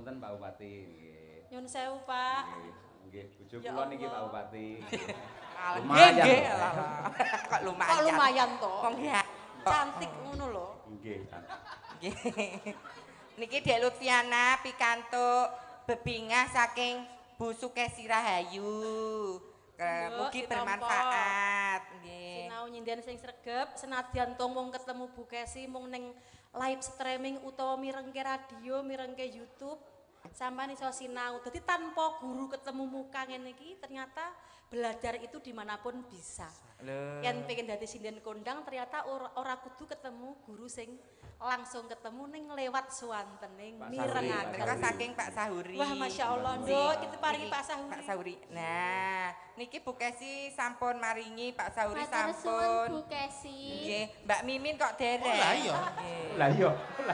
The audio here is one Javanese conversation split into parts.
wonten Pak Bupati nggih. Nyun sewu, Pak. Nggih, bojo kula niki Pak Bupati. Lumayan. Kok lumayan. Kok lumayan to? Wong ya. Cantik ngono lho. Nggih. Nggih. Niki Dek Lutfiana pikantuk bebingah saking Bu Sukesi Rahayu. Mugi bermanfaat. Nggih. Sinau nyinden sing sregep, senadyan to mung ketemu Bu Kesi mung ning live streaming utawa mirengke radio, mirengke YouTube. Sampeyan iso sinau. Dadi tanpa guru ketemu muka ngene iki ternyata belajar itu dimanapun bisa. Yen pengen dadi sinden kondang ternyata ora kudu ketemu guru sing langsung ketemu ning lewat suwantening mirengaken. Menika saking Pak Sahuri. Wah, Masya Allah, Nduk, kita paringi Pak Sahuri. Pak Sahuri. Nah, niki Bu Kesi sampun maringi Pak Sahuri Matur sampun. suwun Bu Kesi. Nggih, Mbak Mimin kok derek. Oh, lah iya. Lah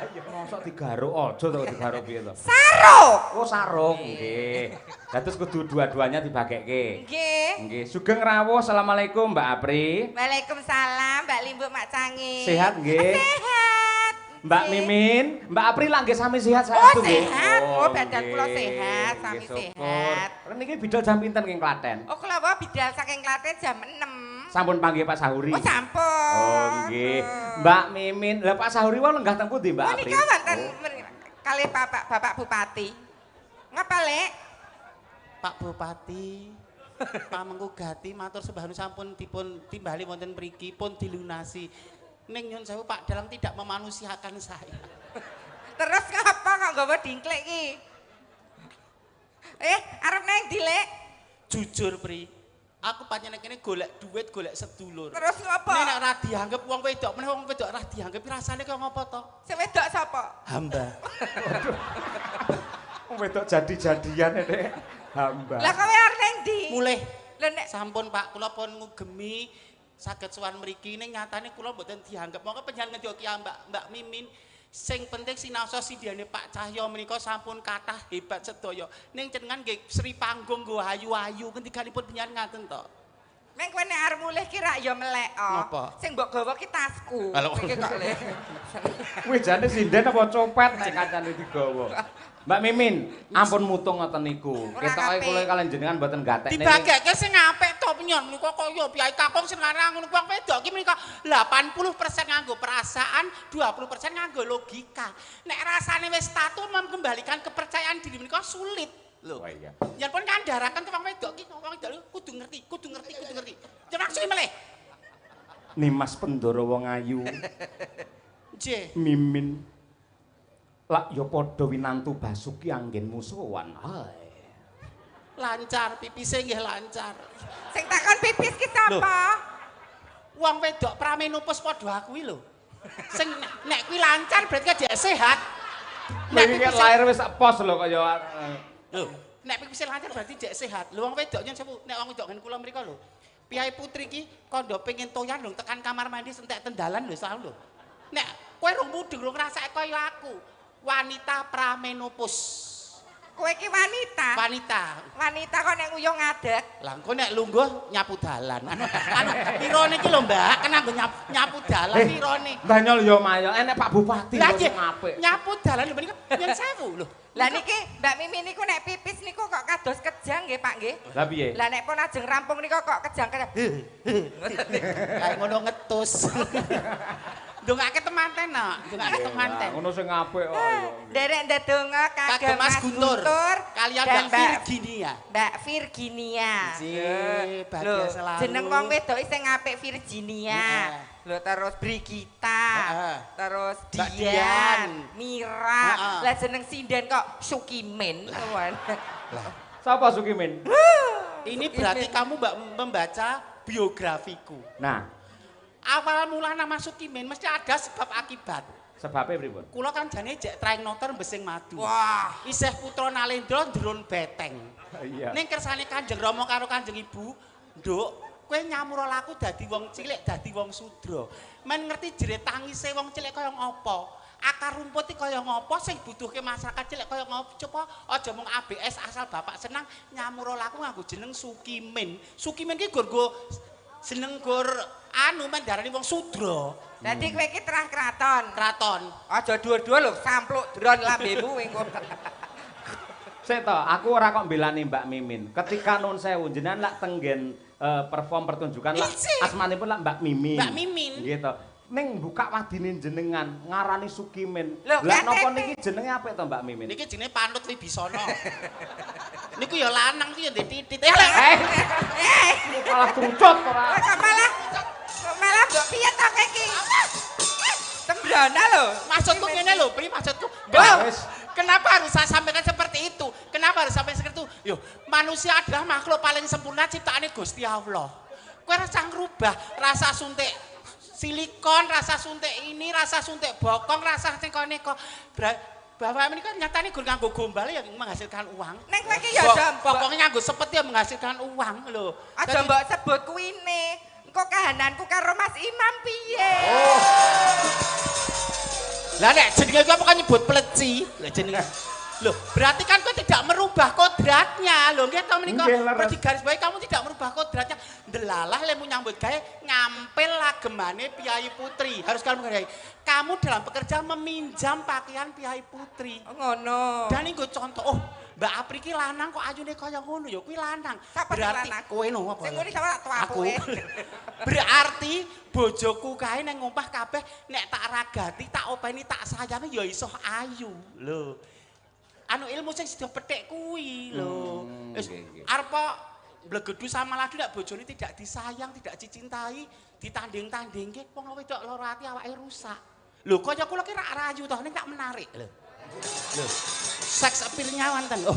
iya. Mosok digaruk aja to digaruk piye to? Sarung. Oh, sarung nggih. Lah terus kudu dua-duanya dibagekke. Nggih. Nggih, sugeng rawuh. Assalamualaikum Mbak Apri. Waalaikumsalam, Mbak Limbuk Mak Cangi. Sehat nggih? Sehat. Mbak Mimin, Mbak Apri lah nggih sami sehat Oh, saestu nggih. sehat. Oh, badan nggih. kula sehat, sami Nggih, syukur. sehat. Niki bidal jam pinten nggih Klaten? Oh, kula wae bidal saking Klaten jam 6. Sampun panggih Pak Sahuri. Oh, sampun. Oh, nggih. Mbak Mimin, lah Pak Sahuri wae lenggah teng pundi Mbak Oh, Apri? nika wonten kalih Bapak Bupati. Ngapa, Lek? Pak Bupati, Pamengku Gati matur sembah sampun dipun timbali wonten mriki pun dilunasi. Ning nyun sewu Pak Dalang tidak memanusiakan saya. Terus ngapa kok nggawa dingklek iki? Arep nang ndi, Lek? Jujur, Pri. Aku pancen kene golek duit, golek sedulur. Terus ngapa? Nek ora dianggep wong wedok, meneh wong wedok ora dianggep rasane kaya ngopo to? Sing wedok sapa? Hamba. Wong wedok jadi-jadian nek hamba. Lah kowe arep nang ndi? Mulih. Lah nek Sampun Pak, kula pun ngugemi saged sowan mriki ning nyatane kula mboten dianggep. Monggo panjenengan ngedhoki Mbak Mimin. Sing penting sinaosa sidhane Pak Cahyo menika sampun kathah hebat sedaya. Ning jenengan nggih Sri Panggung nggo ayu-ayu kendikanipun panjenengan ngaten to. Ning kowe nek arep mulih ki rak ya melek. Ngapa? Sing mbok gawa ki tasku. Halo. Iki kok Le. Wis jane sinden apa copet nek kancane digawa. Mbak Mimin, ampun mutung ngoten niku. Ketoke kula kalian jenengan mboten gatek niki. Dibagekke sing apik to penyon menika kaya piyai kakung sing larang ngono wong wedok ki menika 80% nganggo perasaan, 20% nganggo logika. Nek rasane wis tatu mengembalikan kepercayaan diri menika sulit. Lho. Oh iya. Yen pun kandharaken wong wedok ki wong wedok kudu ngerti. Jeneng sing meleh. Nimas Pendoro wong ayu. Nggih. Mimin. Lak ya padha winantu Basuki anggenmu sowan. Hai. Lancar pipise nggih lancar. Sing takon pipis ki sapa? Wong wedok pramenopause padha akui lho. Sing nek kuwi lancar berarti dia sehat. Nek iki lahir wis pos lho kaya lho, nek pipise lancar berarti dia sehat. Lho wong wedok nyen sewu, nek wong wedok ngen kula mriko lho. Piyai putri ki kandha pengen toyan lho tekan kamar mandi entek tendalan lho selalu lho. Nek kowe rung mudeng rung ngrasake kaya aku. Wanita pramenopause. Kowe ki wanita. Wanita kok nek nguyuh ngadeg. Lah engko nek lungguh nyapu dalan. Anu pirone iki lho, Mbak, kan anggo nyapu dalan pirone. Banyol ya mayo, enek Pak Bupati Lah sing apik. nyapu dalan lho menika yen sewu lho. Lah niki Mbak Mimin niku nek pipis niku kok kados kejang nggih, Pak nggih. Lah piye? Lah nek pun ajeng rampung niku kok kejang-kejang. Kayak ngono ngetus. Ndongake temanten nak, ndongake temanten. Ngono sing apik kok. Derek ndedonga kagem Mas Guntur kalian dan Mbak Virginia. Mbak Virginia. Nggih, bahagia selalu. Jeneng wong wedok sing apik Virginia. Lho terus Brigita. Terus Mbak Dian, Mira. Lah jeneng sinden kok Sukimin. Sapa Sukimin? Ini berarti kamu membaca biografiku. Nah, awal mula nama Sukimin mesti ada sebab akibat. sebabnya pripun? Kula kan jane jek traing notor mbesing madu. Wah, isih putra Nalendra ndron beteng. Iya. Ning kersane Kanjeng Rama karo Kanjeng Ibu, Nduk, kowe nyamura laku dadi wong cilik, dadi wong sudra. Men ngerti jerit tangise wong cilik kaya ngopo? Akar rumput iki kaya ngopo sing butuhke masyarakat cilik kaya ngopo? Coba aja mung ABS asal bapak senang nyamura laku nganggo jeneng Sukimin. Sukimin ki gur jeneng gur anu men darani wong sudra. dadi kowe iki terah kraton. Kraton. Aja dhuwur-dhuwur lho, sampluk dron lambemu engko. Sik to, aku ora kok mbelani Mbak Mimin. Ketika nun sewu jenengan lak tenggen perform pertunjukan lak asmanipun lak Mbak Mimin. Mbak Mimin. Gitu. Ning buka wadine jenengan ngarani Sukimin. Lho, Lah kan napa Tete. niki jenenge apik to Mbak Mimin? Niki jenenge Panut Wibisono. Niku ya lanang ku ya ndek titit. Malah trucut ora. Kok malah mbok piye to iki? Tembrana lho. Maksudku ngene lho, Pri, maksudku. Wis. Kenapa harus saya sampaikan seperti itu? Kenapa harus sampai seperti itu? Yo, manusia adalah makhluk paling sempurna ciptaane Gusti Allah. Kowe rasa ngrubah rasa suntik silikon, rasa suntik ini, rasa suntik bokong, rasa neko-neko. Bahwa ini kan nyatanya gue nganggo gombal ya menghasilkan uang. Neng kowe iki ya aja Pokoknya nganggo sepeti ya menghasilkan uang lho. aja mbok sebut kuwine. Engko kahananku karo Mas Imam piye? Lah nek jenenge kowe apa nyebut pleci? Lah jenenge. Loh, berarti kan kau tidak merubah kodratnya. Loh, nggih to menika pergi garis bawahi kamu tidak merubah kodratnya. Delalah lemu nyambut gawe ngampil lagemane Piai Putri. Harus kamu ngerti. Kamu dalam pekerjaan meminjam pakaian Piai Putri. Oh, ngono. Dan ini gue contoh, oh Mbak Apri ki lanang kok ayune kaya ngono ya kuwi lanang. Berarti kowe no apa? Sing ngene sama tak Aku. Berarti bojoku kae nang ngompah kabeh nek tak ragati, tak openi, tak sayangi ya iso ayu. Lho. Anu ilmu sing sida petik kuwi lho. Wis arep blegedu sama ladu nek bojone tidak disayang, tidak dicintai, ditanding-tandingke wong wedok lara ati awake rusak. Lho kaya kula ki rak rayu to ning tak menarik lho. Lho. Seks appeal-nya wonten. Oh,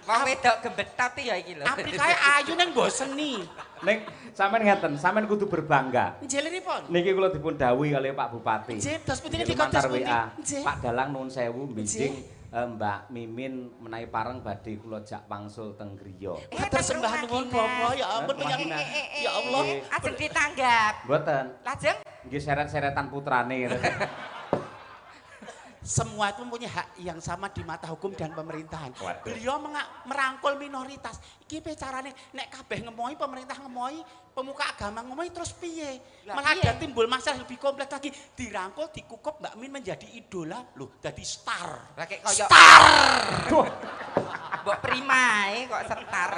wong wedok gembetot ya iki lho. Apri kae ayu ning mboseni. Ning sampean ngeten, sampean kudu berbangga. Njelenipun. Niki kula dipun dawuhi kalih Pak Bupati. Nggih, dos putine Nggih, dikotos lumantar pundi? WA. Nggih. Pak Dalang nuwun sewu mbinjing Mbak Mimin menawi pareng badhe kula jak pangsul teng griya. Matur sembah nuwun Bapak, ya ampun Makina. ya Allah. Ajeng ditanggap. Mboten. Lajeng Nggih seret-seretan putrane. Semua itu mempunyai hak yang sama di mata hukum dan pemerintahan. Waduh. Beliau merangkul minoritas. Iki piye carane nek kabeh ngemohi pemerintah ngemohi, pemuka agama ngemohi terus piye? Lah, Malah piye? ada timbul masalah lebih kompleks lagi. Dirangkul, dikukup Mbak Min menjadi idola. Loh, jadi star. Lah kaya kaya Duh. mbok primae kok setar.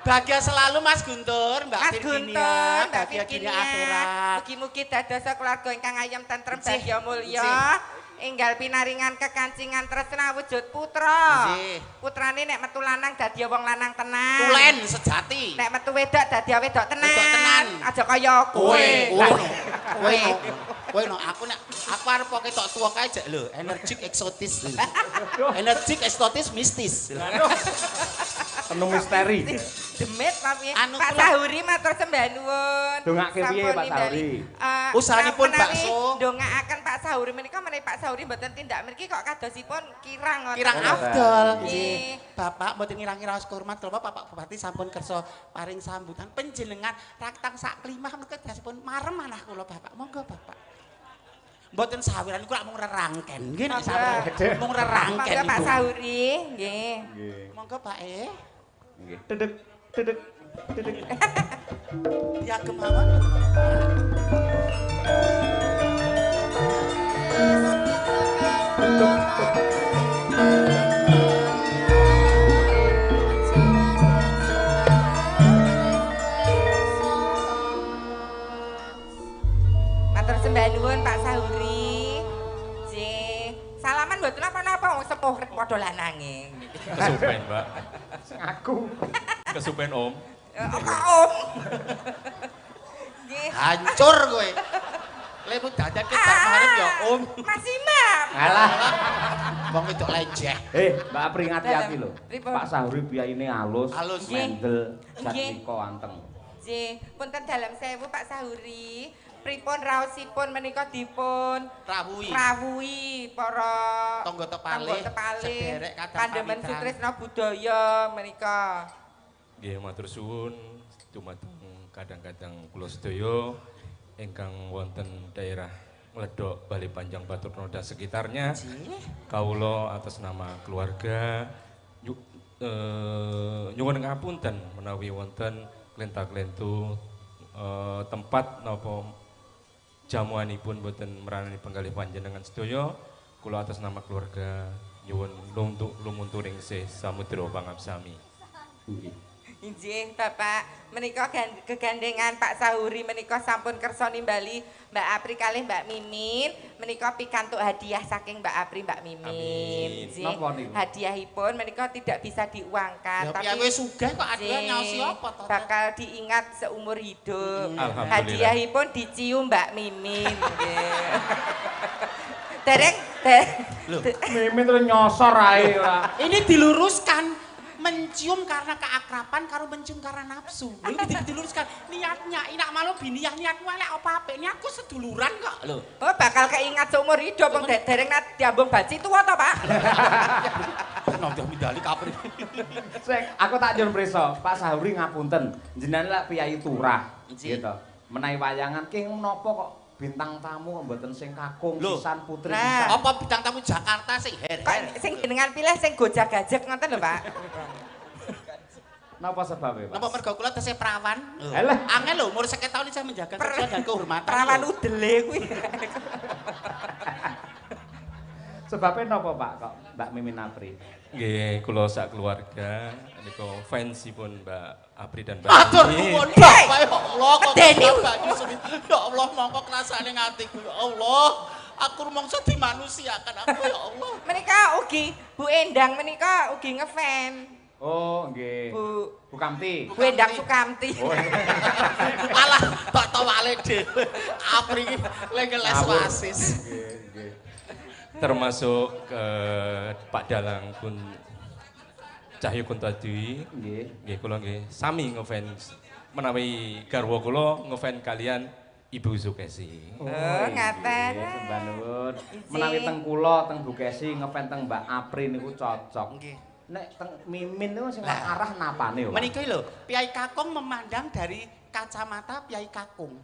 Bahagia selalu Mas Guntur, Mbak Mas Virginia, Guntur, Mbak bahagia dunia Virginia. akhirat. Mugi-mugi dadosa keluarga ingkang ayem tentrem Nggih, bahya mulya. nggih. Enggal pinaringan kekancingan tresna wujud putra. Nggih. Putrane nek metu lanang dadi wong lanang tenan. Tulen sejati. Nek metu wedok dadi wedok tenan. Wedok tenan. Aja kaya kowe. Kowe no, aku arep kok ketok tuwa kae jek lho, energik eksotis. Energik eksotis mistis. Penuh misteri. Demit tapi Anu Pak kula- Sahuri matur sembah nuwun. Dongake piye, Pak Sahuri? Usahanipun bakso. Dongaaken Pak Sahuri menika menawi Pak Sahuri mboten tindak mriki kok kadosipun kirang ngoten. Kirang Ngoten. afdol. Nggih. Bapak mboten ngira-ngira hormat kula Bapak Bupati sampun kersa paring sambutan panjenengan raktang sak klimah menika dasipun marem manah kula Bapak. Monggo Bapak. Mboten sawiran niku lak mung rerangken. Nggih nek sawiran mung rerangken. Monggo Pak niku. Sahuri, nggih. Nggih. Monggo Pak Nggih. Dedek dedek dedek. Ya kemawon. Matur sembah nuwun Pak Sahuri. Nggih. Salaman mboten napa-napa wong sepuh padha lanange. Kesupen, Mbak. Sing aku. Kesupen, Om. Apa Om? Nggih. Hancur kowe. Lemu dadak ketok marep ya Om. Mas Imam. Alah. Wong wedok leceh. Mbak Apri hati-hati lho. Pripun? Pak Sahuri biyaine halus, Halus. mendel, Nggih. jatiko anteng. Nggih, punten dalem sewu Pak Sahuri. Pripun raosipun menika dipun Rawuhi. rawuhi para Tangga tepalih, tepalih sederek kadang Pandemen pamitan. Sutrisna Budaya menika. Nggih, matur suwun dumateng kadang-kadang kula sedaya ingkang wonten daerah Ngledok, Bali Panjang, Baturno dan sekitarnya. Kawula atas nama keluarga nyuwun ngapunten menawi wonten klenta-klentu tempat napa jamuanipun boten meranani penggalih panjenengan sedaya. Kula atas nama keluarga nyuwun lumunturing sih samudra pangabsami. Nggih. Injih, Bapak, menika kegandengan Pak Sahuri menika sampun kersa nimbali Mbak Apri kalih Mbak Mimin, menika pikantuk hadiah saking Mbak Apri Mbak Mimin. Amin. Injih, Napa niku? hadiahipun menika tidak bisa diuangkan, Ya piye wis sugih kok aduh nyaosi apa to? bakal diingat seumur hidup. Alhamdulillah. Hadiahipun dicium Mbak Mimin. nggih. Dereng, Mimin terus nyosor ae ora. Ini diluruskan. Mencium karena keakraban karo mencium karena nafsu. Lho iki diluruskan. Niatnya inak malu biniah niatmu elek apa apik. Niatku seduluran kok lho. oh bakal keingat seumur hidup wong dereng diambung baci tuwa to, Pak? Nonton mindali kapri. Sik, aku tak njur preso, Pak Sahuri ngapunten. Jenengan lek piyai turah. Nggih. Gitu. Menawi wayangan ki menapa kok bintang tamu mboten sing kakung Lho. pisan putri Nah. pisan. Apa bidang tamu Jakarta sing her-her. Kok sing jenengan pilih sing gojag-gajeg ngoten lho, Pak? Napa sebabnya, Pak? Napa mergo kula tesih perawan? Alah. Angel lho umur 50 tahun saya menjaga kerja dan kehormatan. Perawan lho. udele kuwi. Sebabnya napa, Pak, kok Mbak Mimin Apri? Nggih, kula sak keluarga niku fansipun Mbak Apri dan Mbak Atur Mimin. nuwun Bapak ya Allah kok Deni. Bapak Yusuf. Ya Allah mongko krasane ngatiku ya Allah. Aku rumangsa dimanusiakan aku ya Allah. Menika ugi Bu Endang menika ugi ngefan. Oh, nggih. Bu Kamti. Bu Endang Sukamti. Oh, Alah tak tawale dhewe. Apri iki les wasis. nggih, nggih. Termasuk ke Pak Dalang pun Cahyo Kuntadwi. Nggih. Nggih kula nggih sami ngefans menawi garwa kula ngefans kalian Ibu Zukesi. Oh, ngaten. Nggih, sembah nuwun. Izin. Menawi teng kula teng Bu Kesi ngefans teng Mbak Apri niku cocok. Nggih. Nek teng Mimin niku sing Lah. arah napane, Pak? Meniki lho, Piai Kakung memandang dari kacamata Piai Kakung.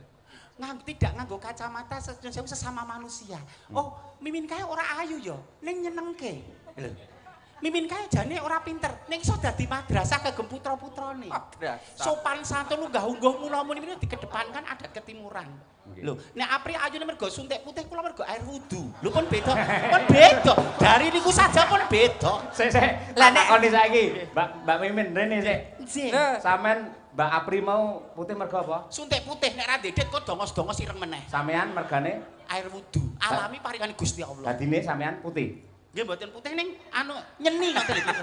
Tidak nganggo kacamata sesama manusia. Oh, Mimin kae ora ayu ya, ning nyenengke. Lho. Mimin kae jane ora pinter, ning iso dadi madrasah kagem putra-putrane. Sopan santun unggah-ungguh mula-muli ini dikedepankan adat ketimuran. Nggih. Lho, nek Apri ayune mergo suntik putih kula mergo air wudu. Lho pun beda. Pun beda. Dari niku saja pun beda. Sik. Lah, Lah nek- nek koni saiki, Mbak Mimin rene sik. Nggih. Lho, Sampean Mbak Apri mau putih mergo apa? Suntik putih nek ra dedet kok dongos-dongos ireng meneh. Sampean mergane Air wudu. Alami paringane Gusti Allah. dadine sampean putih. Nggih mboten putih ning anu nyeni ngoten lho.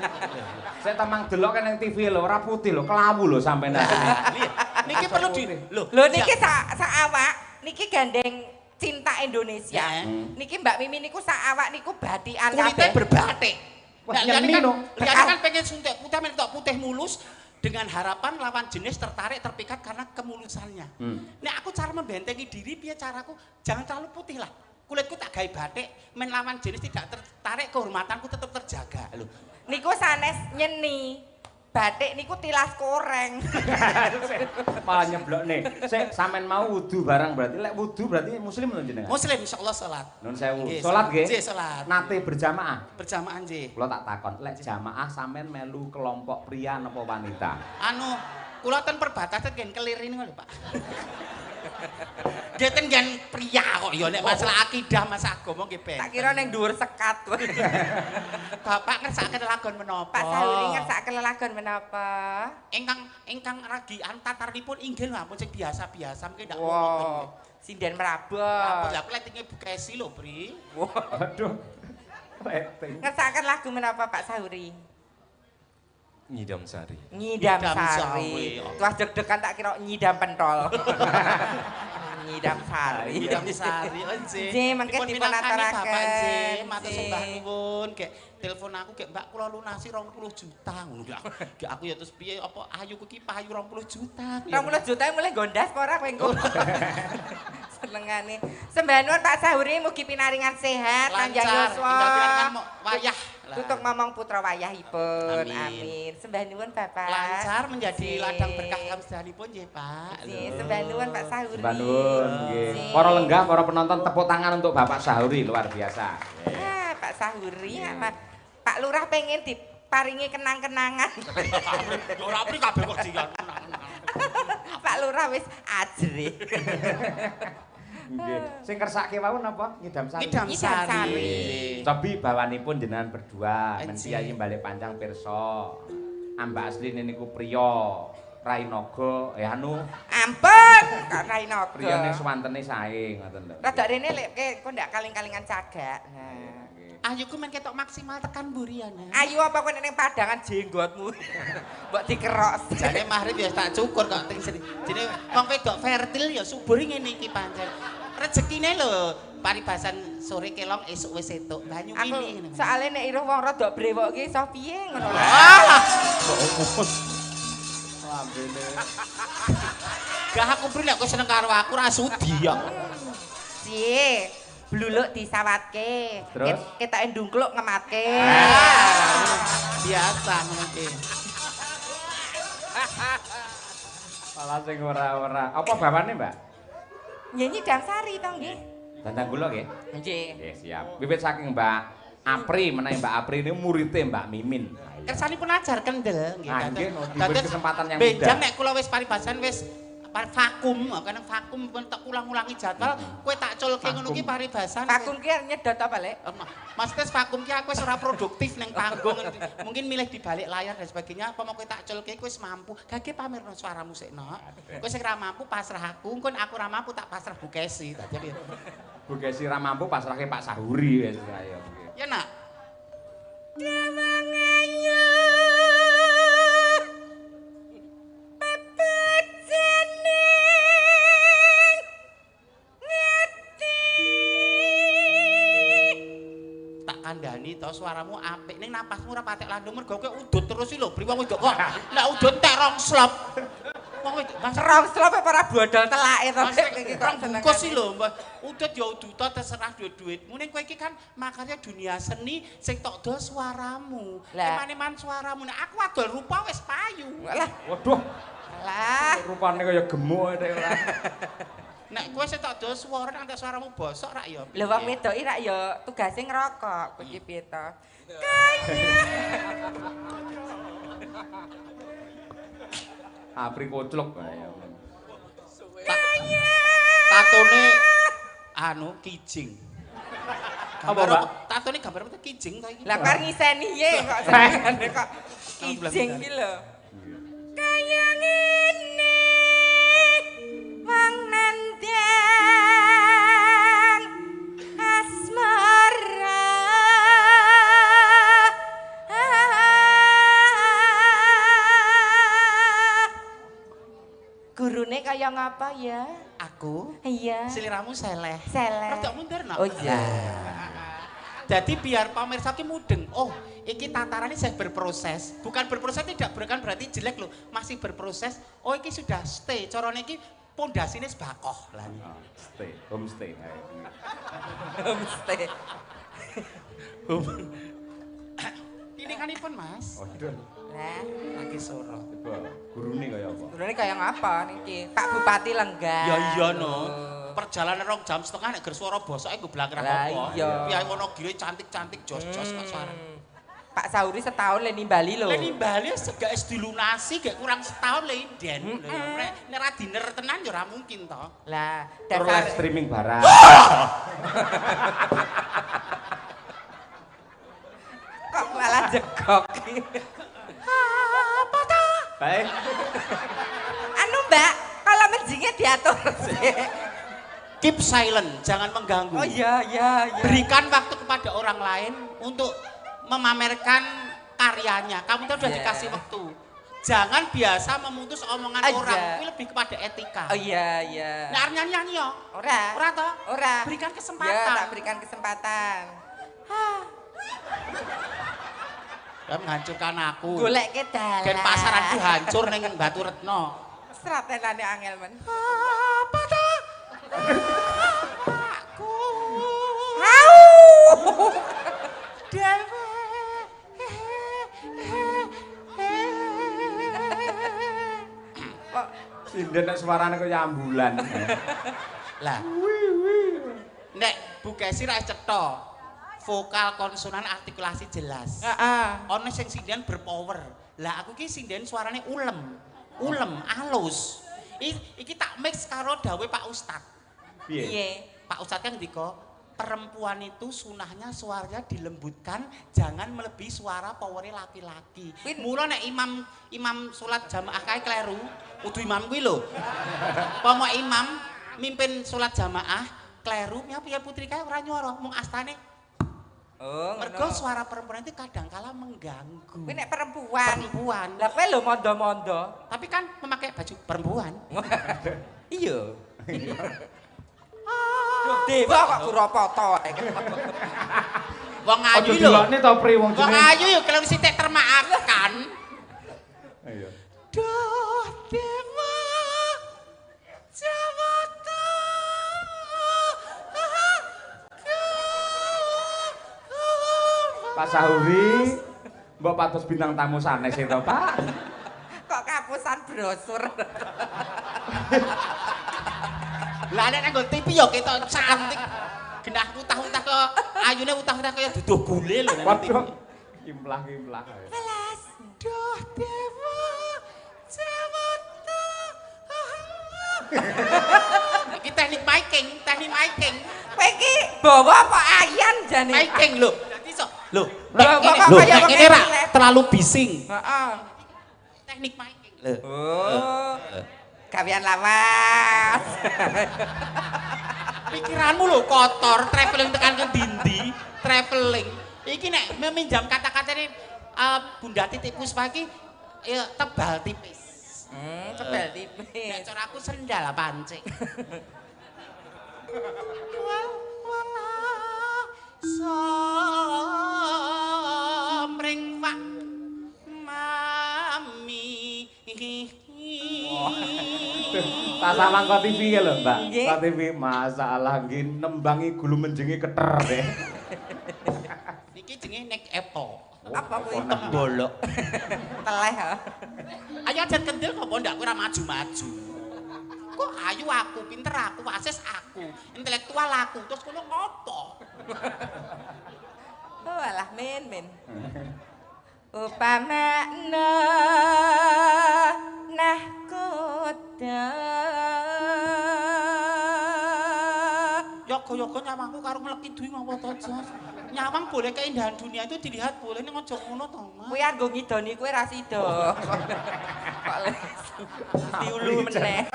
Saya tamang delok kan yang TV lho, ora putih lho, kelawu lho sampean. Niki perlu di lho. lho niki sak awak niki gandeng cinta Indonesia. Ya. Niki Mbak Mimi niku sak awak niku batikan kulitnya kabeh. berbatik. Wah, Nah, nyeni liyane kan, no. liyane kan pengen suntik putih, men tok putih mulus dengan harapan lawan jenis tertarik terpikat karena kemulusannya. Nek aku cara membentengi diri piye caraku? Jangan terlalu putih lah. Kulitku tak gawe batik, men lawan jenis tidak tertarik, kehormatanku tetap terjaga. Lho. Niku sanes nyeni. Batik niku tilas koreng. Malah nyeblok nih. Sik sampean mau wudu barang berarti lek wudu berarti muslim lho jenengan. Muslim insyaallah salat. Nun sewu. Nggih, Salat nggih. nggih, salat. Nate berjamaah. Berjamaah nggih. Kula tak takon, lek jamaah sampean melu kelompok pria napa wanita? Anu, kula ten perbatasan gen kelir ini lho, Pak. Nggih ten gen pria kok ya nek masalah akidah, masalah agama nggih ben. Tak kira ning dhuwur sekat. Bapak ngersakaken lagon menapa? Pak Sahuri ngersakaken lelagon menapa? Ingkang ragian tataripun inggil ampun sing biasa-biasa mungkin ndak Wow, sinden Ampun merabot. lha aku letinge Bu Kesi lho, Bri. Waduh. Rating. Ngersakaken lagu menapa Pak Sahuri? Nyidam Sari. Nyidam Nyidam sari. sari. Tuas deg-degan tak kira nyidam pentol. Nyidam sari. Nyidam sari nggih. Nggih, mengke Dipun dipun minangkani aturaken. Bapak nggih, matur Nggih. sembah nuwun. Gek telepon aku gek Mbak kula lunasi 20 juta ngono gek. Gek aku ya terus piye apa ayu ki payu 20 juta. 20 juta mulai gondas apa ora kowe engko? Senengane. Sembah nuwun Pak Sahuri mugi pinaringan sehat, panjang Lancar, yuswa. tinggal pilihan wayah. Tutuk momong putra wayahipun. Amin. Amin. Sembah nuwun Bapak. Lancar menjadi Nggih. ladang berkah kamsahanipun nggih, Pak. Nggih, sembah nuwun Pak Sahuri. Sembah nuwun nggih. Nggih. Para lenggah, para penonton tepuk tangan untuk Bapak Sahuri luar biasa. Ah, Pak Sahuri apa? Pak Lurah pengen diparingi kenang-kenangan. Ya ora apri kabeh kok dikan. Pak Lurah wis ajre. Nggih. Sing kersake wau napa? Ngidam sari. Ngidam sari. Cobi bawanipun jenengan berdua men Eji. Kiai Balik Panjang pirsa. Ambak asline niku priya Rainaga anu Ampun, Kak Rainaga. priya ning swantene sae ngoten lho. Rada rene lek kok ndak kaling-kalingan cagak. Nah. Ayuku men ketok maksimal tekan mburi ya. Ayu apa kowe ning padangan jenggotmu. Mbok dikerok. Jane mahrib ya tak cukur kok ting seni. Jene wong wedok fertil ya subur ngene iki pancen. Rezekine lho paribasan sore kelong esuk wis entuk banyu Aku ini ngene. soalnya nek iruh wong rada brewok iki iso piye ngono lho. Lambene. Gak aku pri nek kowe seneng karo aku ra sudi ya. Piye? Bluluk disawatke. Terus? Ketoke ndungkluk ngematke. Biasa ngono iki. Malah sing ora-ora. Apa bawane, Mbak? Nyanyi Dangsari to nggih. Dandang kula nggih. Nggih. Nggih, siap. Wiwit saking Mbak Apri menawi Mbak Apri ini muridé Mbak Mimin. Kersanipun ajar kendel nggih. Ah, nggih, Dados- diberi dados kesempatan yang benjang mudah. nek kula wis paribasan wis vakum, karena vakum pun tak ulang-ulangi jadwal, kowe tak culke ngono ki paribasan. Vakum ki nyedot apa lek? Maksudnya vakum ki aku wis ora produktif ning panggung. Mungkin milih di balik layar dan sebagainya. Apa mau kowe tak culke kowe wis mampu. Gage pamerno suaramu sik, Nok. Kowe sing ra mampu pasrah aku, engko aku ra mampu tak pasrah Bu Kesi. Dadi piye? Bu Gesi ra mampu pasrahke Pak Sahuri wis ayo. Ya, Nak. Tak kandhani to suaramu apik ning napasmu ora patek landung mergo kowe udut terus iki lho priwong wedok kok nek udut tek rong slop. Wong wedok Mas Serong slop apa ora bodol telake to Mas iki kok rong seneng. bungkus iki lho Mbah. Udut ya uduta terserah duit-duitmu ning kowe iki kan makarya dunia seni sing tok do suaramu. Lah. Eman-eman suaramu nek aku adol rupa wis payu. Lah, Waduh, lah. rupane kaya gemuk nek ora. Nek kowe sing tok do suara nek antek suaramu bosok rak ya. Lha wong wedok iki rak ya tugase ngerokok. Kowe iki piye to? Apri koclok ayo. Tatone anu kijing. Apa, Mbak? Tatone gambar apa kijing to iki? Lah kar ngiseni ye kok senengane kok kijing ki lho. Kaya ngene wong nandang asmara gurune kaya ngapa ya? Aku Iya. siliramu seleh. Seleh. Rada mundur no. Oh iya. Jadi biar pemirsa ki mudeng. Oh, iki tatarannya saya berproses. Bukan berproses tidak bukan berarti jelek loh. Masih berproses. Oh, iki sudah stay. Corone iki pondasine sebakoh lah. Stay, homestay. Ayo. Homestay. Ini kanipun Mas. Oh, iya. Lah, Lagi soro. Coba gurune kaya apa? gurune kaya ngapa niki? Pak Bupati Lenggang. Ya iya no. Perjalanan 2 jam setengah nek ger swara bosoke goblak ra Lah, apa. iya. Piye Wonogiri cantik-cantik jos-jos kok suara. Pak Sauri setahun le nimbali lho. Lah nimbali segak wis dilunasi gak kurang setahun le inden. Nek ra diner tenan ya ora mungkin to. Lah, Tur live streaming barang. kok malah jegok. Apa to? Baik. Anu Mbak, kalau menjingnya diatur sih. Keep silent, jangan mengganggu. Oh iya, iya, iya. Berikan waktu kepada orang lain untuk memamerkan karyanya. Kamu tuh udah Yeah. dikasih waktu. Jangan biasa memutus omongan Ah, orang. iya. Ini lebih kepada etika. Oh iya, iya. Nah, nyanyi yo. Ora. Ora toh? Ora. Berikan kesempatan. Ya, tak berikan kesempatan. Ya menghancurkan aku. Golek ke dalan. Dan pasaranku hancur ning Batu Retno. Stratenane angel men. Apa toh? Aku. Dewe. Kok Sinden nek suarane kaya ambulan. Lah. Nek Bu Kesi ra cetha. Vokal konsonan artikulasi jelas. heeh. Ono sing sinden berpower. Lah aku ki sinden suarane ulem. Ulem, alus. Iki tak mix karo dawe Pak Ustad. Piye? Pak Ustadz kan ndika perempuan itu sunahnya suaranya dilembutkan, jangan melebihi suara powere laki-laki. Mula nek imam salat jamaah kae kleru, kudu imam kuwi lho. Pomo imam mimpin salat jamaah kleru, piye putri kae ora nyuara, mung astane. Oh, Mergo suara perempuan itu kadangkala mengganggu. Kuwi nek perempuan. Perempuan. Lah kowe lho mondo-mondo. Tapi kan memakai baju perempuan. Iya. Dewa kok kuropoto. Wong ayu Aja lho. dilokne to Pri wong Wong jenenge. ayu yo kelem sithik termaakan. Iya. Duh dewa jawata. Pak Sahuri, mbok patos bintang tamu sanes to, Pak. Kok kapusan brosur. Lah nek nggo TV yo ketok cantik. Genah utah-utah kok ayune utah-utah kaya duduh gule lho nek TV. Waduh. Kimplah-kimplah. Welas. Duh dewa jawata. Iki teknik miking, teknik miking. Kowe iki bawa apa ayan jane? Miking lho. Dadi iso. Lho, Lah, nek kok lho, kaya nek wong kene ra elek. terlalu bising. Heeh. Teknik miking. Lho. Oh. Gawean lawas. Pikiranmu lho kotor, traveling tekan ke dindi, traveling. Iki nek meminjam kata-katane Bunda Titik Puspa iki ya tebal tipis. Tebel Nek tipis. cara aku sendal pancing. Somring Pak Mami. Tak sama kok TV ya lho, Mbak. Nggih. Kok TV masalah nggih nembangi gulu menjengi keter deh. Niki jenenge nek epo. Apa kuwi? Tembolok. Teleh ha. Ayo aja kendel kok ndak kowe ora maju-maju. Kok ayu aku, pinter aku, wasis aku, intelektual aku, terus kono ngopo? Oh alah men. Upamana nahkoda. Yoga-yoga nyawangku karo ngleki duwi ngopo to, Jas? Nyawang boleh keindahan dunia itu dilihat boleh ning aja ngono to, Mas. Kuwi argo ngidoni kowe ra sida. Kok diulu meneh.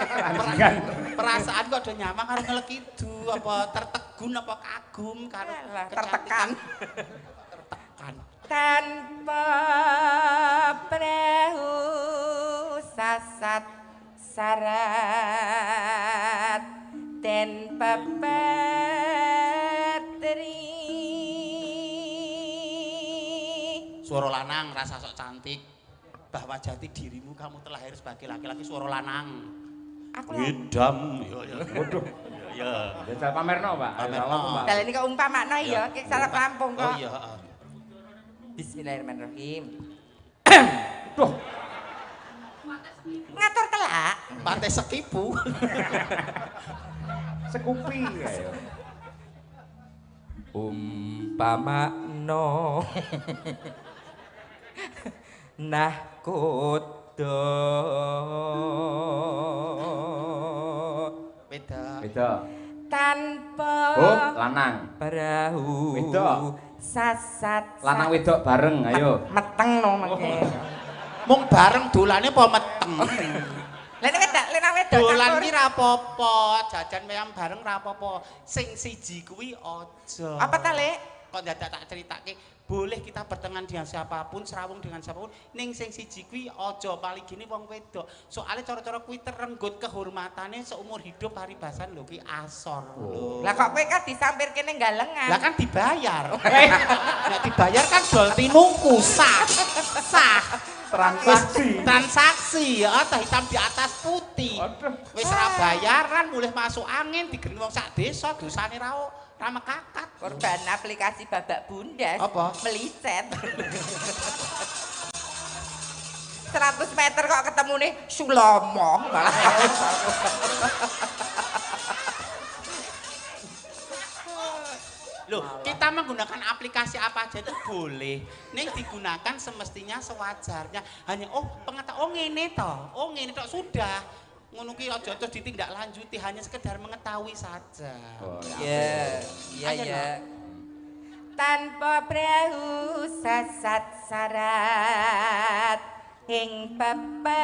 Perasaan kok do nyawang karo ngleki du apa tertegun apa kagum karo Alah, kecantikan. tertekan. Tertekan. Tanpa perahu sasat sarat dan papatri. Suara lanang rasa sok cantik bahwa jati dirimu kamu telah lahir sebagai laki-laki suara lanang. Aku lah. Ngidam. Waduh. Ya. Jajal pamerno, Pak. Pamerno. Mbak. Dalan iki kok umpamakno ya, ki sarap Lampung Oh kok. iya, heeh. Bismillahirrahmanirrahim. Duh, Ngatur kelak. Pantai Sekipu. sekupi ayo. Umpamakno nahkoda Beda. Beda. tanpa Oh, lanang. perahu Wedok. sasat Lanang wedok bareng, ayo. meteng no mengke. Mung bareng dolane apa meteng? Lah nek lenang wedok Dolan campur. ki ra apa-apa, jajan wayang bareng ra apa-apa. Sing siji kuwi aja. Apa ta, Lek? Kok dadak tak critake, boleh kita berteman dengan siapapun, serawung dengan siapapun, ning sing siji kuwi aja paling gini wong wedok. Soale cara-cara kuwi terenggut kehormatane seumur hidup paribasan lho kuwi asor lho. Lah kok kowe kan disampir kene galengan. Lah kan dibayar. Nek dibayar kan dol tinungku sah. Sah. Transaksi ya, tah hitam di atas putih. Aduh. Wis ra bayaran mulih masuk angin digeni wong sak desa dosane ra mekakat. Korban aplikasi babak bundas. Apa? Meliset. 100 meter kok ketemu nih Sulomo malah. Loh, kita menggunakan aplikasi apa aja itu boleh. Ning digunakan semestinya sewajarnya. Hanya oh pengetahuan oh ngene to. Oh ngene tok sudah. ngono ki aja terus ditindaklanjuti, hanya sekedar mengetahui saja. Oh, Ya, iya Ayo, ya. Tanpa perahu sasat sarat ing pepetri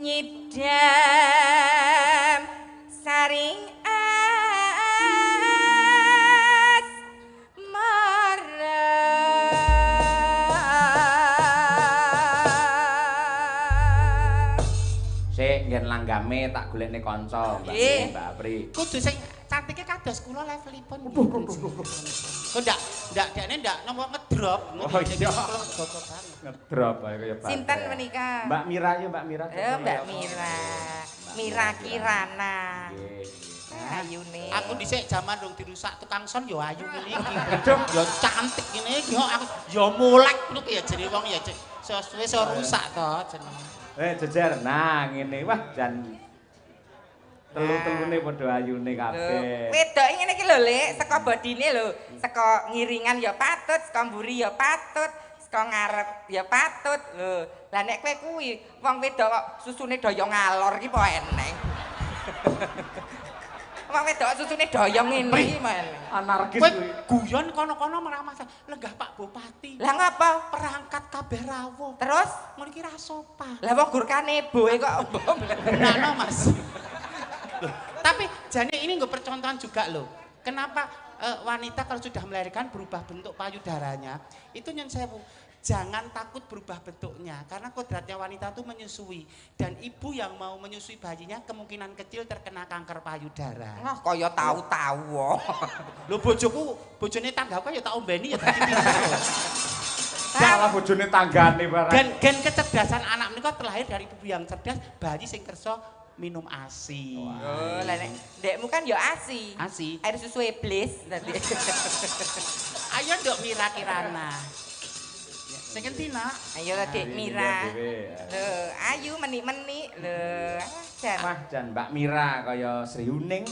nyidam saring Sik nggen langgame tak golekne kanca Mbak Nggih. Mbak Apri. Kudu sing cantike kados kula levelipun. Kok ndak dekne ndak nopo ngedrop. Oh, iya. Kula ngedrop banget. Ngedrop ae kaya baterai. Sinten menika? Mbak Mira ya Mbak Mira. Mbak Mira. Mira Kirana. Nggih. Ayune. Aku dhisik jaman rung dirusak tukang son ya ayu ngene iki. Ya cantik ngene iki kok aku ya mulek ngono ki ya jenenge wong ya wis rusak to jenenge. Jejer. Nah, ngene. Wah, jan telu-telune padha ayune kabeh. Wedoke ngene iki lho, Lek, saka bodine lho, saka ngiringan ya patut, saka mburi ya patut, saka ngarep ya patut. Lho, lah nek kowe kuwi wong wedok kok susune daya ngalor iki po eneng. Wong wedok susune daya ngene iki men. Anarkis Kowe kuwi. guyon kono-kono meramah lenggah Pak Bupati. Lah ngapa? Perangkat kabeh rawuh. Terus Ngono iki ra sopan. lah wong gur kanebo kok Nah, Mas. Loh, tapi jane ini nggak percontohan juga loh. Kenapa wanita kalau sudah melahirkan berubah bentuk payudaranya? Itu yang saya jangan takut berubah bentuknya karena kodratnya wanita itu menyusui dan ibu yang mau menyusui bayinya kemungkinan kecil terkena kanker payudara. Wah, kaya tahu-tahu kok. Lho bojone tanggaku ya tak ombeni ya dadi pinter. Salah bojone tanggane barang. Gen kecerdasan anak menika terlahir dari ibu yang cerdas, bayi sing kersa minum ASI. Oh, lah nek ndekmu kan ya ASI. ASI. Air susu iblis tadi. Ayo nduk Mira Kirana. Sing endi nak? Ayo Dek Mira. Lho, ayu menik-menik. Lho, jan. Wah, jan Mbak Mira kaya Sri Uning,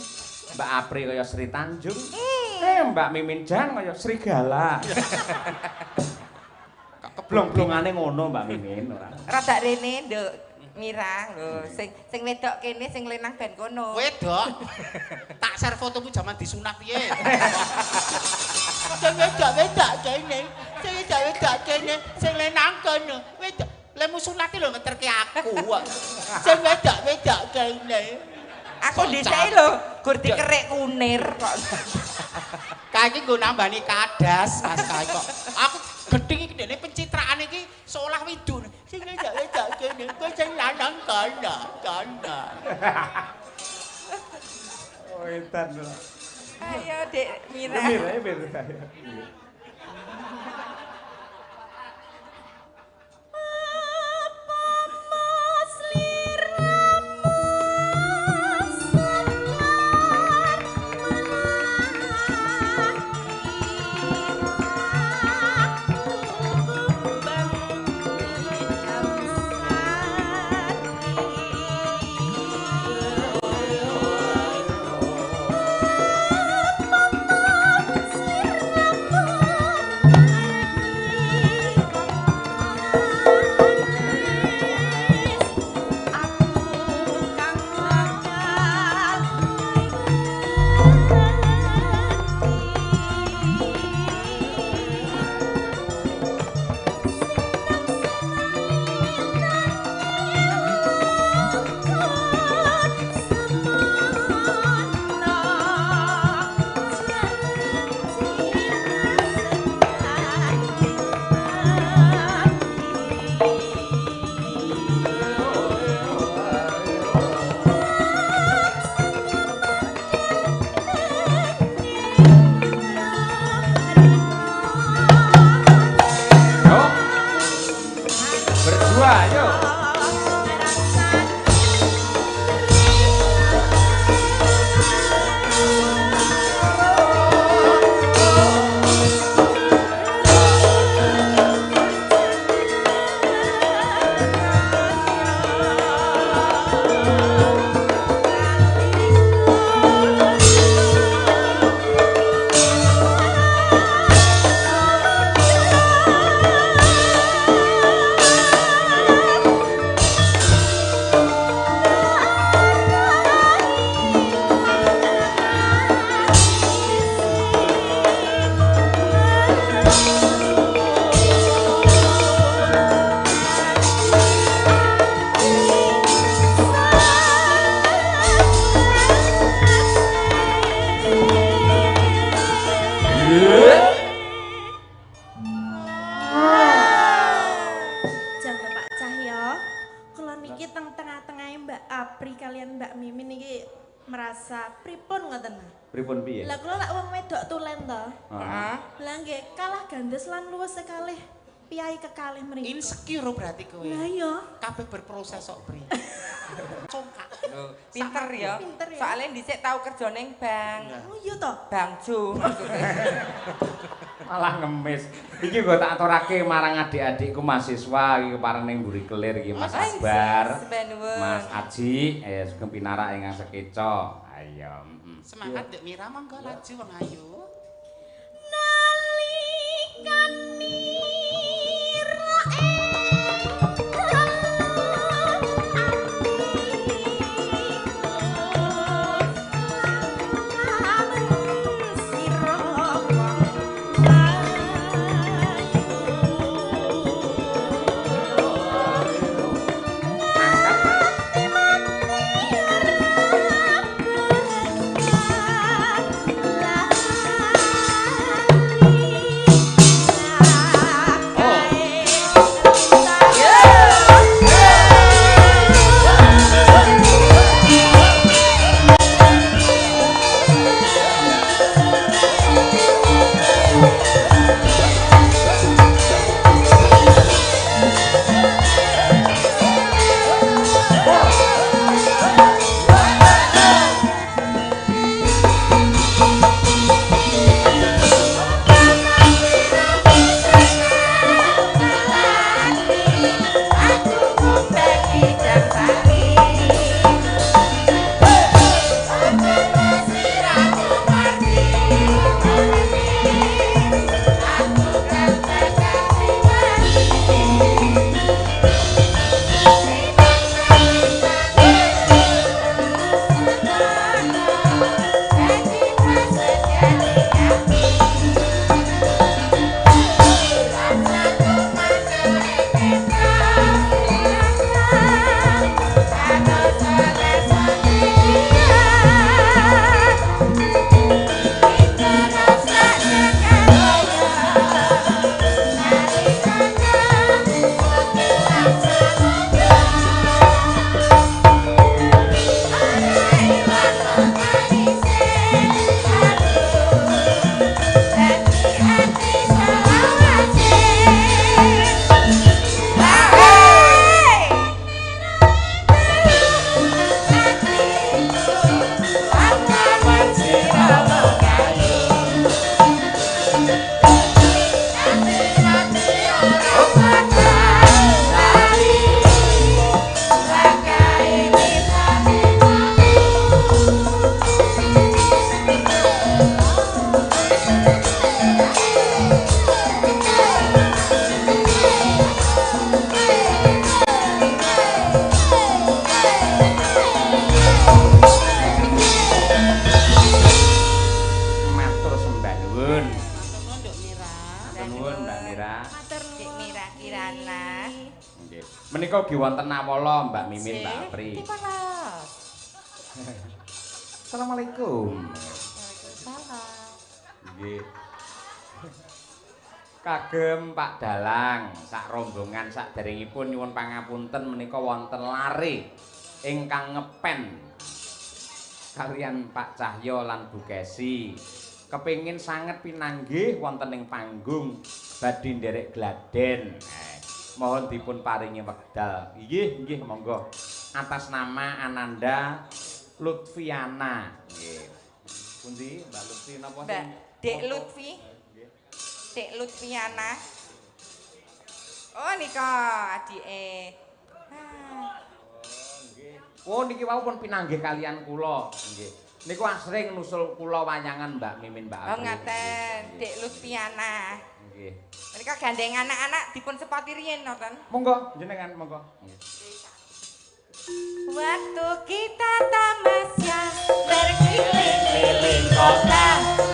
Mbak Apri kaya Sri Tanjung. Mbak Mimin Jan kaya Sri Gala. Keblong-blongane ngono Mbak Mimin ora. Rada rene nduk Mira lho, sing wedok kene sing lenang ben kono. Wedok. Tak share fotomu zaman disunat piye. Sing wedok kene. Sing wedok kene, sing lenang kono. Wedok. Lemu sunat lho ngeterke aku. Sing wedok kene. Aku dhisik lho, gur dikerek kunir kok. Kae iki nggo nambani kadas Mas kae kok. Aku gedhe iki dene pencitraan iki seolah widun. Sing wedok kene, kowe sing lanang kono. Oh, edan. Ayo Dek Mira. Mira, Mira. Sirnamu Jangan Pak Cahyo, kula niki teng tengah-tengahe Mbak Apri kalian Mbak Mimin niki merasa pripun ngoten? Pripun piye? Lah kula lak wong wedok tulen to. Heeh. Lah nggih kalah gandes lan luwes sekali piyai kekalih mriku. Insecure berarti kowe. Lah iya. Kabeh berproses sok pri. Congkak. Lho, pinter ya. Pinter ya. Soalnya dhisik tau kerja ning bank. Oh iya to. Bang Jo maksudnya. Malah ngemis. Iki gue tak aturake marang adik-adikku mahasiswa iki kepareng ning mburi kelir iki Mas Akbar. Sebenarnya. Mas Aji, sugeng pinarak ingkang sekeca. Ayo. Semangat Dek Mira monggo laju wong ayu. Menika ugi wonten awala Mbak Mimin, Mbak Apri. Dipanas. Assalamualaikum. Waalaikumsalam. Nggih. Kagem Pak Dalang, sak rombongan saderengipun nyuwun pangapunten menika wonten lare ingkang ngepen kalian Pak Cahyo lan Bu Kesi. Kepingin sanget pinanggih wonten ing panggung badhe nderek gladen. Mohon dipun paringi wekdal. Nggih, monggo. Atas nama Ananda Lutfiana. Nggih. Pundi Mbak Lutfi napa? Mbak Dek Lutfi. Dek Lutfiana. Oh nika adike. Oh niki wau pun pinanggih kalian kula. Nggih. Niku asring nusul kula wayangan Mbak Mimin, Mbak Apri. Oh ngaten, Dek Lutfiana. Nggih. Menika gandeng anak-anak dipun sepati riyen nonton. Monggo jenengan monggo. Nggih. Waktu kita tamasya berkeliling-keliling kota,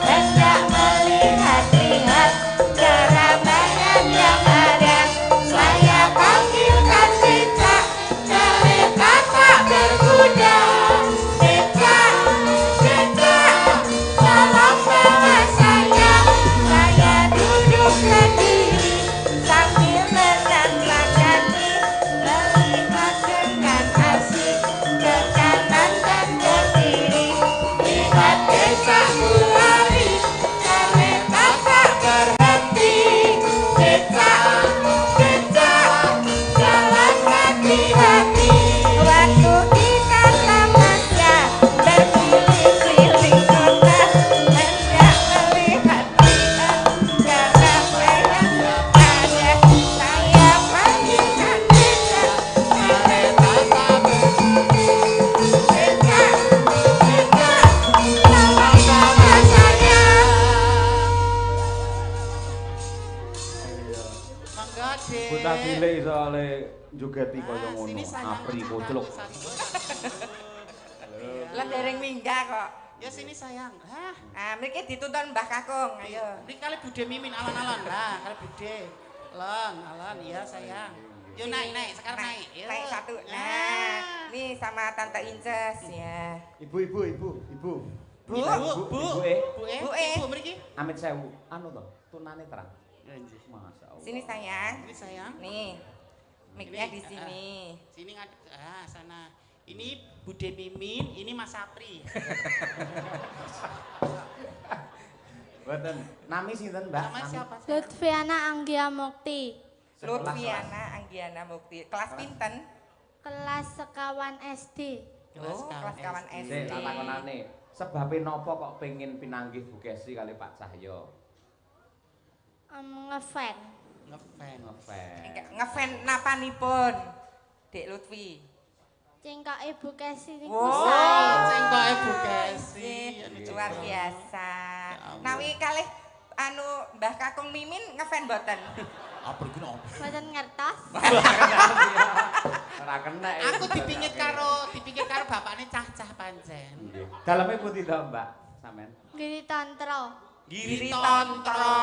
hendak melihat-lihat keramaian yang ada. Saya panggilkan cicak, cari kakak berkuda. Cicak, tolong bawa saya bocah cilik iso ale njogeti kaya ngono. Sini sayang. Apri kocluk. Lah dereng minggah kok. Ya sini sayang. Hah? Ah, mriki dituntun Mbah Kakung. Ayo. Ini kali Bude Mimin alon-alon. Nah, kali Bude. Alon, iya sayang. Yo naik, sekarang naik. Yo. Naik satu. Nah, nih sama Tante Inces ya. Ibu. Bu. Bu, mriki. Amit sewu. Anu to, tunane terang. Ya nggih. Masyaallah. Sini sayang. Ini sayang. Nih. Mic-nya di Ini, sini. Sini ngadep. Sana. Ini Bude Mimin, ini Mas Sapri. Mboten. Nami sinten, Mbak? Nama siapa? Lutfiana Anggia Mukti, Lutfiana Anggiana Mukti. Kelas pinten? kelas sekawan SD. Oh, kelas kawan SD. Sik, tak takonane. Sebabe napa kok pengin pinanggih Bu Kesi kali Pak Cahyo? Ngefan. Ngefan. Ngefan napanipun? Dek Lutfi. Cengkok Ibu Kesi niku Wow, sae. Cengkoke Bu Kesi. Luar biasa. Nawi kalih anu Mbah Kakung Mimin ngefan mboten? Apa iki opo? Mboten ngertos. Ora kena. Aku dipikir karo bapakne cah-cah pancen. Nggih. Daleme pundi to, Mbak? Sampean? Giri Tantra. Giri Tantra.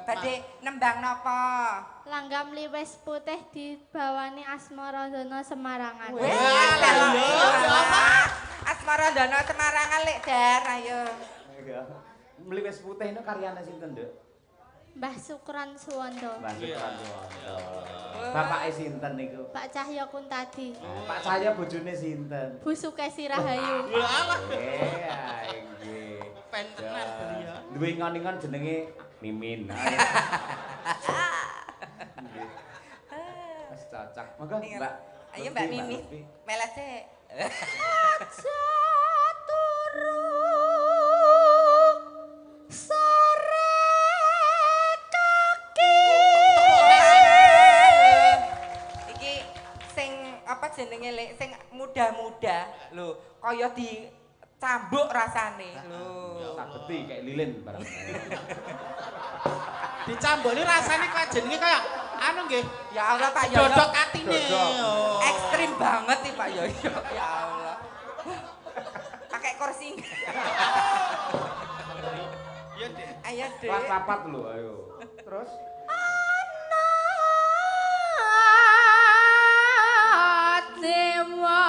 Badhe nembang napa? Langgam liwes putih dibawani Asmaradana Semarangan. Asmaradana Semarangan lek Dar ayo. Mliwis putih itu karyane sinten, Nduk? Mbah Sukran Suwondo. Mbah Sukran. Bapake sinten niku? Pak Cahyo Kuntadi. Pak Cahyo bojone sinten? Bu Sukesi Rahayu. Nggih. Pen tenan beliau. Duwe ngon-ngon jenenge Mimin. Wis cocok. Monggo, Mbak. Ayo Mbak Mimin. Meles sik. Saturu sore kaki. Iki sing apa jenenge lek sing muda-muda lho, kaya dicambuk rasane lho. Sageti kayak lilin bareng. Dicambuk ini rasanya kaya jenenge kaya anu nggih. Ya Allah Pak Yoyo. Dodok atine. Dodok. Ekstrim banget nih Pak Yoyo. Ya Allah. Pakai kursi. Iya, Dek. Ayo, Dek. Rapat lho, ayo. Terus Dewa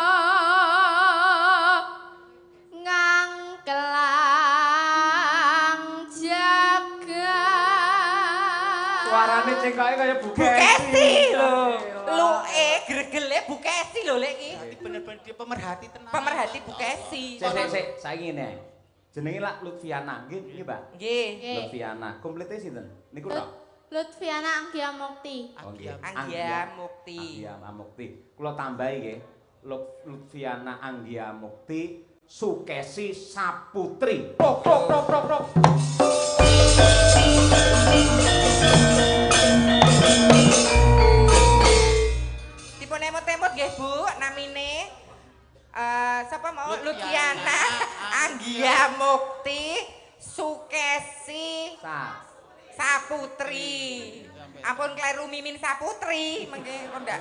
ngangkelang jagat. suarane cengkoke kaya Bu Kesi lho. Luke gregele Bu Kesi lho lek iki. Berarti bener-bener dia pemerhati tenan. Pemerhati Bu Kesi. Sik, saiki ngene. Jenenge lak Lutfiana, nggih, nggih, Mbak. Nggih. Lutfiana. Komplite sinten? Niku tok. Lutfiana Anggia Mukti. Oh, nggih. Anggia Mukti. Anggia Mukti. Kula tambahi nggih. Lutfiana Anggia Mukti, Sukesi Saputri. Prok prok prok prok prok. Dipun emot-emot nggih Bu, namine sapa mau Lutfiana Anggia Mukti Sukesi Saputri. Ampun kleru Mimin Saputri, mengke kok ndak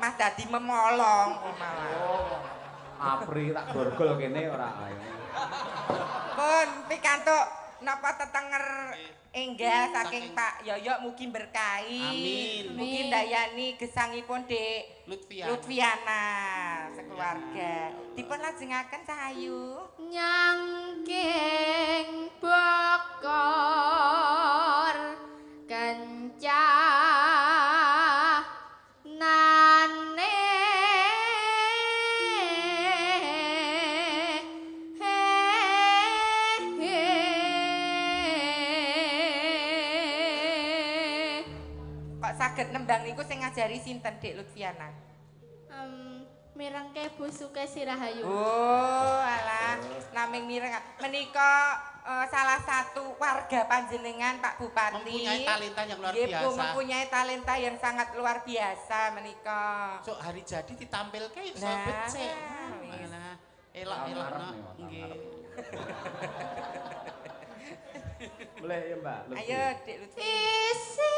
Mas dadi memolong kok malah. Apri tak borgol kene ora ae. Pun pikantuk napa tetenger enggah saking Pak Yoyo mugi berkahi. Amin. Mugi ndayani gesangipun Dek Lutfiana sekeluarga. Dipun lajengaken Cahayu. Nyangking bokor kencah nane Kok saged nembang niku sing ngajari sinten Dek Lutfiana? Mirengke Bu Sukesi Rahayu. Oh, alah, naming mireng. Menika salah satu warga panjenengan Pak Bupati. Mempunyai talenta yang luar Nggih, Bu, biasa. mempunyai talenta yang sangat luar biasa menika. So hari jadi ditampilke iso Nah, becik. wis. Malah elok-elok nggih. Boleh ya, Mbak. Ayo, Dek Lutfi. Isi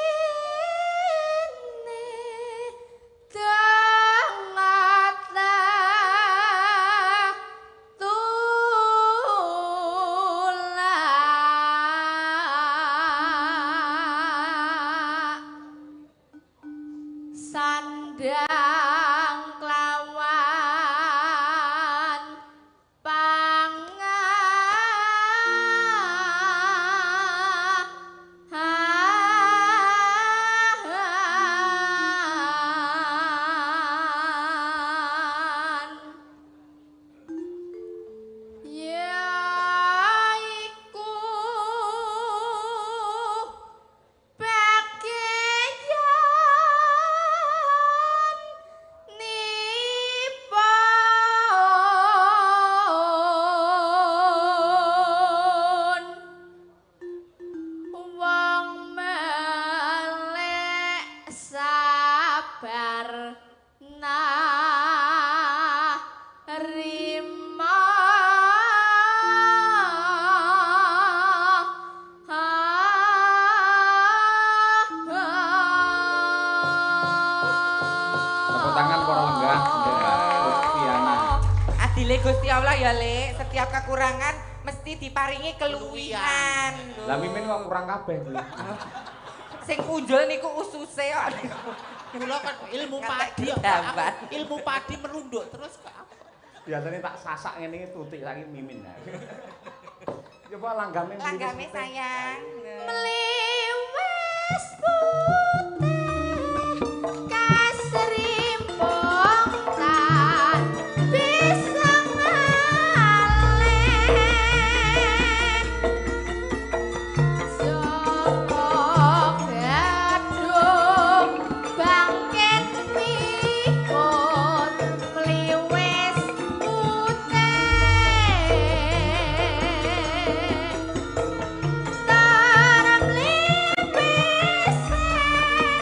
adile Gusti Allah ya, Lek. Setiap kekurangan mesti diparingi keluwihan. Lah Mimin kok kurang kabeh kuwi. Sing punjul niku ususe kok. Kula kan ilmu padi kok. Ilmu padi merunduk terus kok apa? Biasane tak sasak ngene iki tutik saiki Mimin. Coba langgame sayang. Meliwis putih kasrimpong tan bisa ngalih saka gadung bangkit mikut meliwis putih tarang lipis panjamanku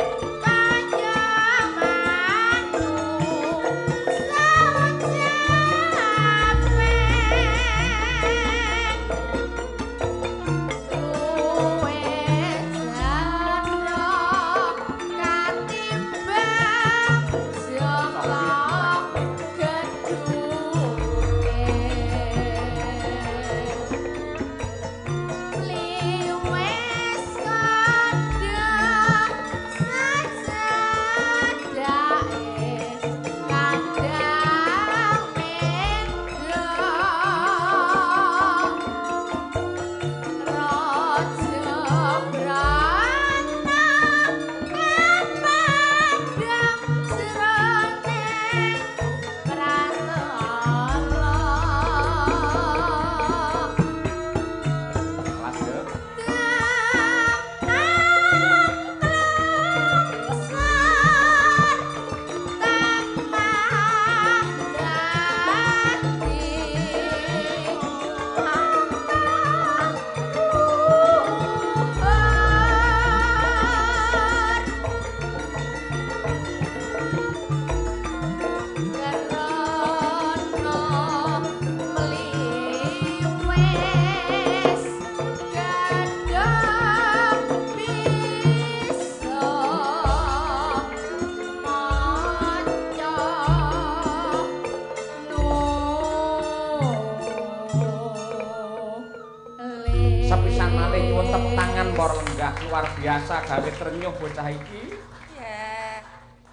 sepisan malih nyuwun tepuk tangan para lenggah luar biasa gawe trenyuh bocah iki. Ya.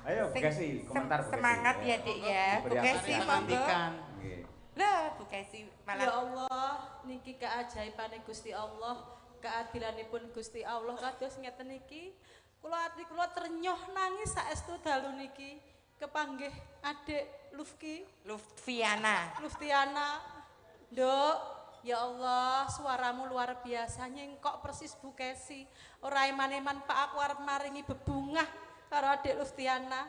Ayo Bu Kesi, komentar Bu Kesi. Semangat ya, Dik ya. Bu Kesi monggo. Nggih. Lah, Bu Kesi Ya malah Allah, niki keajaibane Gusti Allah, keadilanipun Gusti Allah kados ngeten niki. Kula ati kula trenyuh nangis saestu dalu niki kepanggih adik Luftiana. Nduk, ya Allah, suaramu luar biasa nyengkok persis Bu Kesi. Ora eman-eman Pak aku arep maringi bebungah karo adik Luftiana.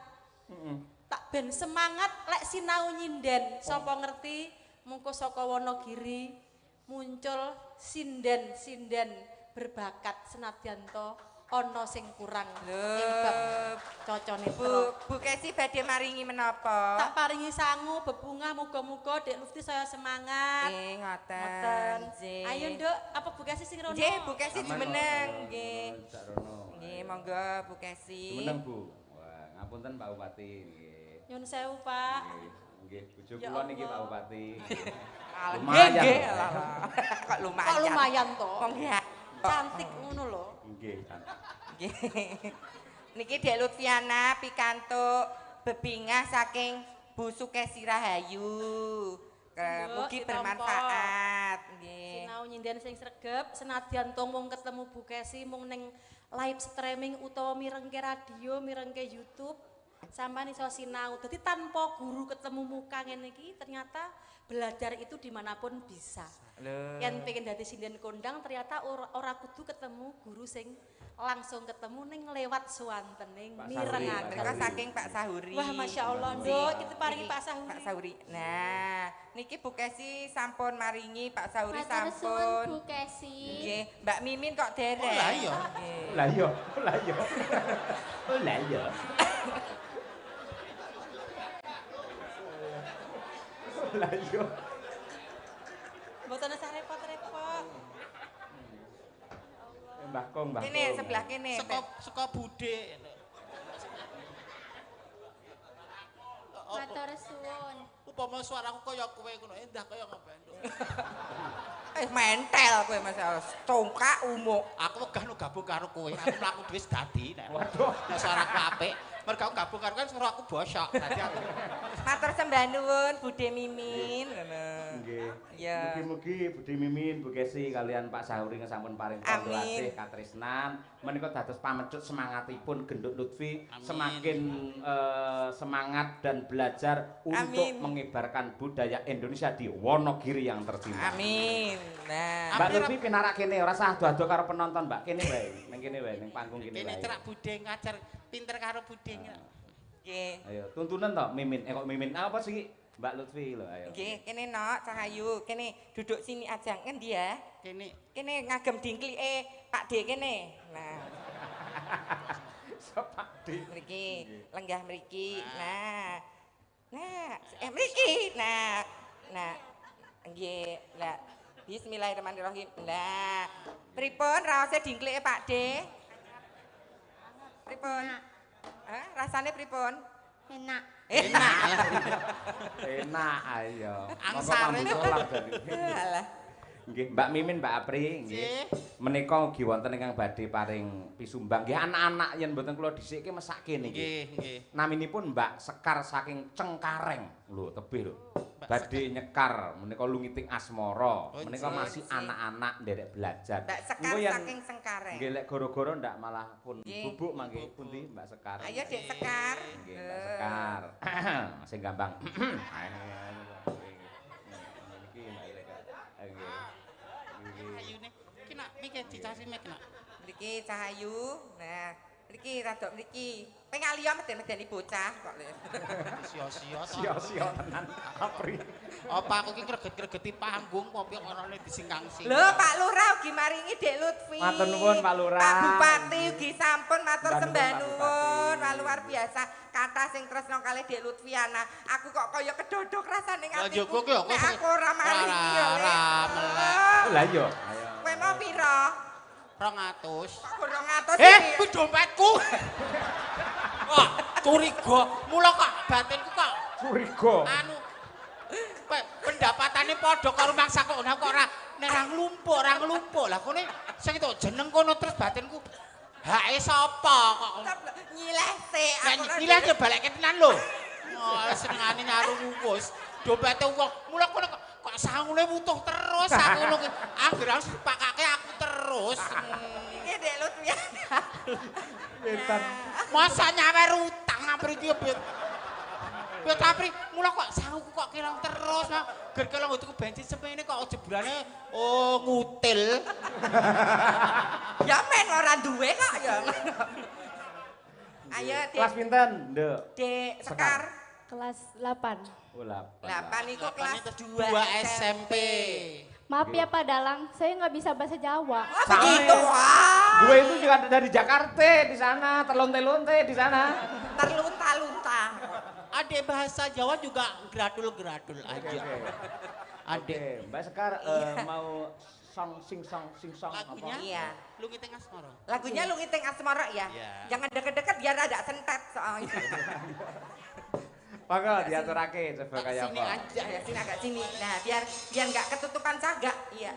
Tak ben semangat lek sinau nyinden. Sapa ngerti mungko saka Wonogiri muncul sinden-sinden berbakat senadyan to ana sing kurang ing bab cocone Bu Kesi badhe maringi menapa? tak paringi sangu bebungah muga-muga Dek Lufti saya semangat. Ngoten. Ayo Nduk, apa Bu Kesi sing rono? Nggih, Bu Kesi jumeneng nggih. Sak rono. Nggih, monggo Bu Kesi. Jumeneng Bu. Wah, ngapunten Pak Bupati nggih. Nyun sewu Pak. Nggih, bojo Ya kula niki Allah. Pak Bupati. Lumayan. Kok lumayan. Kok lumayan to? Wong ya. Cantik ngono lho. Nggih, cantik. Niki Dek Lutfiana pikantuk bebingah saking Bu Sukesi Rahayu. Mugi bermanfaat. Nggih. Sinau nyinden sing sregep senadyan to mung ketemu Bu Kesi mung ning live streaming utawa mirengke radio, mirengke YouTube. Sampeyan iso sinau. Dadi tanpa guru ketemu muka ngene iki ternyata belajar itu dimanapun bisa. Yen pengen dadi sinden kondang ternyata ora kudu ketemu guru sing langsung ketemu ning lewat swantening mirengaken. Mereka saking Pak Sahuri. Wah, Masya Allah, Nduk, kita paringi Pak Sahuri. Pak Sahuri. Nah, niki Bu Kesi sampun maringi Pak Sahuri Matur suwun sampun. Bu Kesi. Nggih, Mbak Mimin kok derek. Oh, lah iya. Nggih. Lah iya, lah iya. Lah iya. Lah iya. Mboten usah repot-repot. Mbah Kong, Mbah. Kene sebelah kene. Saka bude. Matur suwun. upama suaraku kaya kowe ngono endah kaya ngopo Nduk. Mentel kowe Mas congkak umuk. Aku wegah nu gabung karo kowe. Aku mlaku dhewe dadi nek. Waduh, nek suaraku apik. Mergo gabung karo kan suaraku bosok. Dadi aku. Matur sembah nuwun Bude Mimin. Ngono. Nggih. Ya. Mugi-mugi Bude Mimin, Bu Kesi kalian Pak Sahuring sampun paring kandha asih katresnan. Menika dados pamecut semangatipun Gendut Lutfi semakin semangat dan belajar untuk mengibarkan budaya Indonesia di Wonogiri yang tercinta. Amin. Nah, Mbak Lutfi pinarak kene ora usah adu-adu karo penonton, Mbak. Kene wae, ning kene wae ning panggung kene wae. Kene cerak Bude ngajar pinter karo Bude. nggih. Ayo, tuntunan toh Mimin. Kok Mimin apa sih Mbak Lutfi lho, ayo. Nggih, kene nok Cahayu, kene duduk sini aja ngendi ya? Kene ngagem dingklike Pak D kene. Nah. Pak D. Mriki, lenggah mriki. Nah. Nah, mriki. Nah. Nah. Nggih, lah. Bismillahirrahmanirrahim. Nah. Pripun raose dingklike Pak D? Pripun? Rasane pripun? Enak. Enak. Enak ayo. Angsare Alah. Nggih, Mbak Mimin, Mbak Apri, nggih. Menika ugi wonten ingkang badhe paring pisumbang. Nggih, anak-anak yen mboten kula dhisikke mesake niki. Nggih, nggih. Naminipun Mbak Sekar saking Cengkareng. Lho, tebih lho. Badhe nyekar menika lungiting asmara. Menika masih anak-anak nderek belajar. Mbak Sekar saking Cengkareng. Nggih, lek goro-goro ndak malah pun bubuk mangke pundi Mbak Sekar. Ayo Dek Sekar. Nggih, Mbak Sekar. Sing gampang. Ayune iki nak mikir dicasi mek nak. Mriki Cahayu. Nah, mriki rada mriki. Pengalian meden-medeni bocah kok lho. Sia-sia to. Sia-sia tenan. Apri. Apa aku iki greget-gregeti panggung apa orane disingkang-sing. Lho, Pak Lurah ugi maringi Dek Lutfi. Matur nuwun Pak Lurah. Pak Bupati ugi sampun matur Sembah sembah nuwun, Pak nuwun. Bupati. Luar biasa. Kata sing tresno kalih Dek Lutfiana. Aku kok kaya kedodok rasane Lah atiku. yo kok Nek aku ora maringi ya. Lah iya. Kowe mau pira? 200. Kok 200 Kuwi dompetku. Wah, curiga. Mula kok batinku kok Curiga. anu pendapatane padha karo mangsa kok ora nek ora nglumpuk lah kene sing itu jeneng kono terus batinku hake sapa kok nyileh sik aku nyileh yo balekke tenan lho oh senengane nyaru wus dompete wong mula kono kok sangune wutuh terus aku ngono ki anggere harus dipakake aku terus iki Dek Lutfi Wetan. masa nyawer utang apri iki ya tapi mula kok sanguku kok kirang terus nah gerke lho tuku bensin semene kok jebrane oh ngutil ya men ora duwe kok ya ayo Dek Kelas pinten, Nduk? Dek Sekar Kelas 8. Oh, 8. 8 iku kelas 2 SMP. Maaf ya Pak Dalang, saya nggak bisa bahasa Jawa. Begitu wah. Gue itu juga dari Jakarta di sana, terlonte-lonte di sana. Terlunta-lunta. Adek bahasa Jawa juga gradul-gradul aja. Oke, Mbak Sekar mau sing song Lagunya? apa? Iya. Lungiting Asmara. Lagunya Lungiting Asmara ya. Iya. Jangan deket-deket biar ada sentet soalnya. Maka diaturake coba kayak Sini apa? aja ya, sini agak sini. Nah, biar nggak ketutupan cagak. Iya.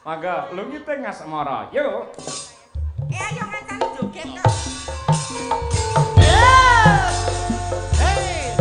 Maka lungiting asmara. Yuk. Ayo ngancan joget kok. Hey!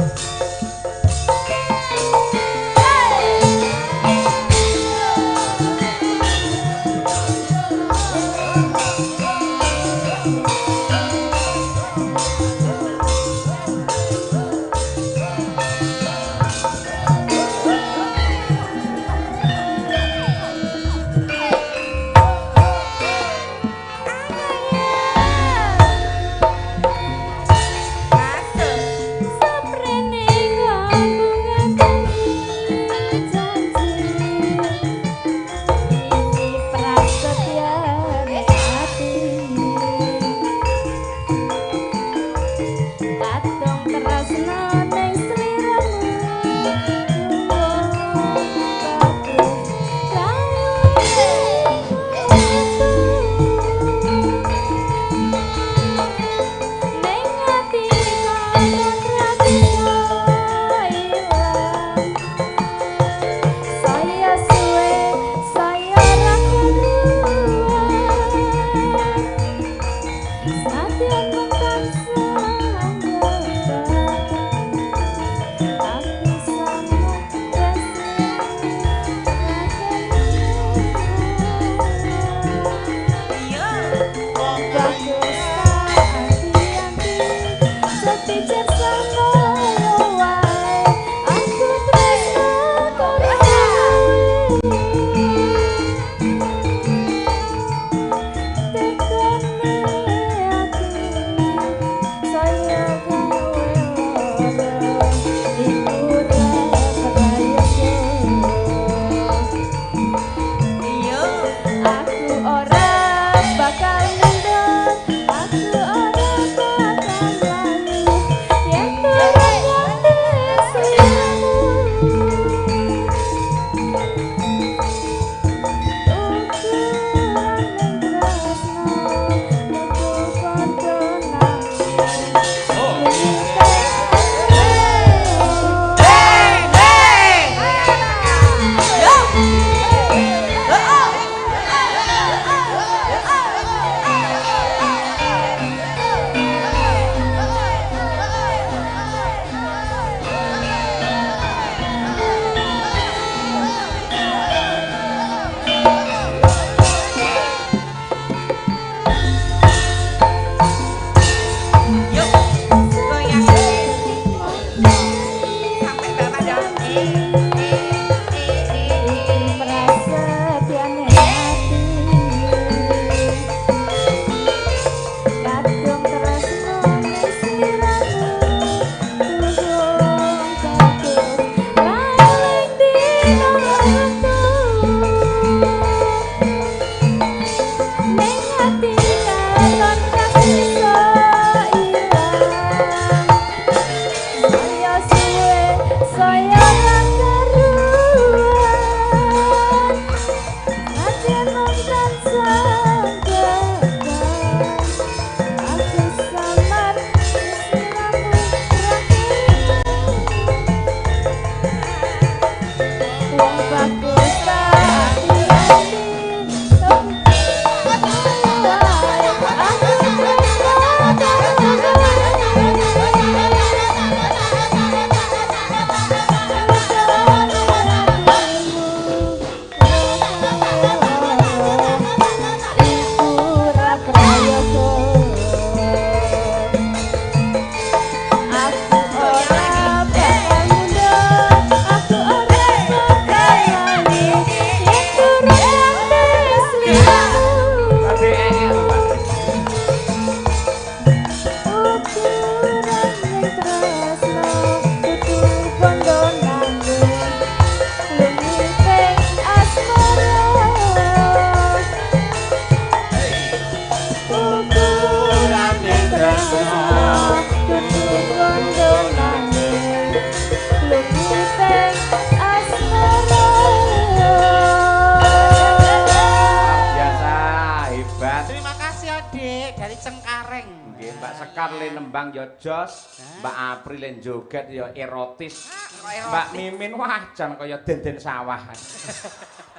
Cengkareng. Nggih, Mbak Sekar le nembang ya jos, Mbak April le joget ya erotis. Mbak Mimin wah jan kaya denden sawah.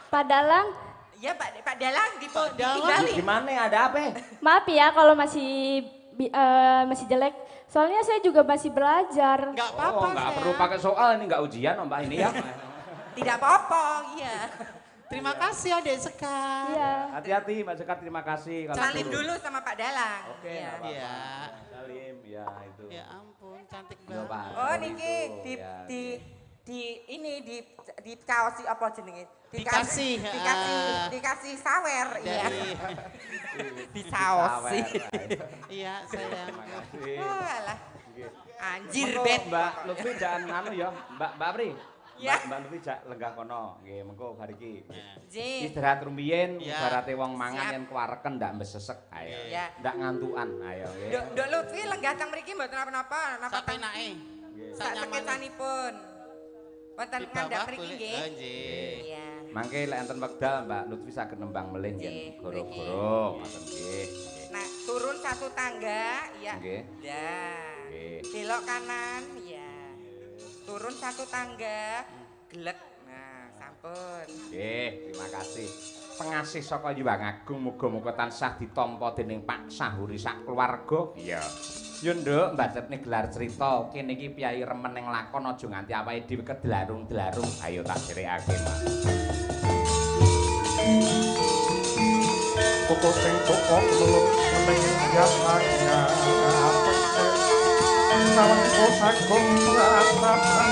Pak Dalang, Iya Pak Dalang Dalang. ditinggali. Gimana ada apa? maaf ya kalau masih jelek. Soalnya saya juga masih belajar. Enggak apa-apa. Oh, enggak perlu pakai soal ini enggak ujian oh, Mbak ini ya. Tidak apa-apa, iya. Terima kasih Adek Sekar. Iya. Hati-hati Mbak Sekar, terima kasih. kalau Salim turun. dulu sama Pak Dalang. Oke, Iya. enggak apa-apa. Iya. Salim, ya itu. Ya ampun, cantik Ya, banget. Pak. Oh Itu, niki ya. di kaosi apa jenenge? Dikasih, dikasih sawer, iya. Dari Disaosi. iya sayang. Terima kasih. Walah. Anjir Mengko bet. Mbak Lutfi jangan anu ya, Mbak Apri. Ya. Mbak Lutfi jak lenggah kono. Nggih, mengko bar iki. Ji. Istirahat rumiyin, Ya. ibarate wong mangan Siap. yen kuwareken ndak mbesesek. Ayo. Ya. Ndak ngantukan. Ayo nggih. Dok Lutfi lenggah teng mriki mboten napa-napa, napa Sampai naik. sak sekecanipun. Wonten Di ngandhap bawah mriki boleh. nggih. Oh, nggih. Iya. Mangke lek enten wekdal Mbak Lutfi saged nembang melih yen Nggih, goro-goro ngoten nggih. Nah, turun satu tangga, ya. Nggih. Ya. Nggih. Belok kanan, ya. Turun satu tangga, glek. Nah, sampun. Nggih, terima kasih. Pengasih saka Hyang Agung muga-muga tansah ditampa dening Pak Sahuri sak keluarga. Iya. Yo Nduk, mbacetne gelar cerita, kene iki piyai remen ning lakon aja nganti awake dhewe kedelarung-delarung. Ayo tak dherekake, Mas. Koko sing koko meluk meneng jasanya apa sing sawan kok sagong rasapan